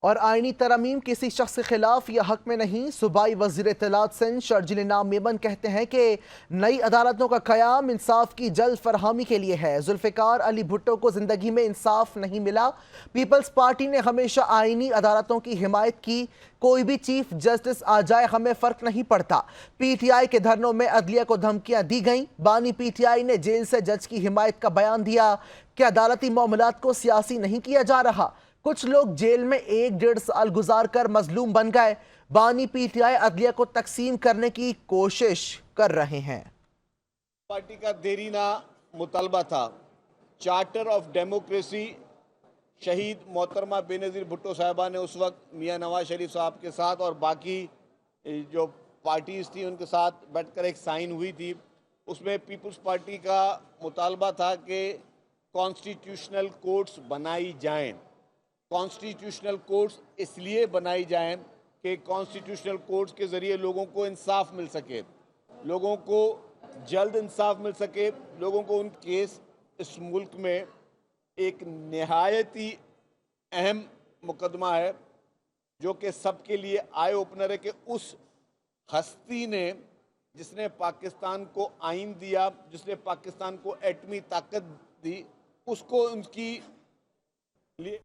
और आईनी तरमीम किसी शख्स के खिलाफ या हक में नहीं। सूबाई वज़ीर इत्तलात सिंध शर्जील इनाम मेमन कहते हैं कि नई अदालतों का क़याम इंसाफ की जल्द फरहमी के लिए है। जुल्फ़िकार अली भुट्टो को ज़िंदगी में इंसाफ नहीं मिला। पीपल्स पार्टी ने हमेशा आईनी अदालतों की हिमायत की। कोई भी चीफ जस्टिस आ जाए हमें फ़र्क नहीं पड़ता। PTI के धरनों में अदलिया को धमकियां दी गईं। बानी PTI ने जेल से जज की हिमायत का बयान दिया कि अदालती मामलात को सियासी नहीं किया जा रहा। कुछ लोग जेल में 1-1.5 साल गुजार कर मजलूम बन गए। बानी PTI अदलिया को तकसीम करने की कोशिश कर रहे हैं। पार्टी का देरीना मुतालबा था। चार्टर ऑफ डेमोक्रेसी शहीद मोहतरमा बेनज़ीर भुट्टो साहबा ने उस वक्त मियां नवाज शरीफ साहब के साथ और बाकी जो पार्टीज़ थी उनके साथ बैठकर एक साइन हुई थी। उसमें पीपल्स पार्टी का मुतालबा था कि कॉन्स्टिट्यूशनल कोर्ट्स बनाई जाएं। कॉन्स्टिट्यूशनल कोर्ट्स इसलिए बनाई जाएं कि कॉन्स्टिट्यूशनल कोर्ट्स के ज़रिए लोगों को इंसाफ मिल सके, लोगों को जल्द इंसाफ मिल सके, लोगों को उन केस इस मुल्क में एक नहायत ही अहम मुकदमा है जो कि सबके लिए आई ओपनर है कि उस हस्ती ने जिसने पाकिस्तान को आइन दिया, जिसने पाकिस्तान को एटमी ताकत दी, उसको उनकी लिए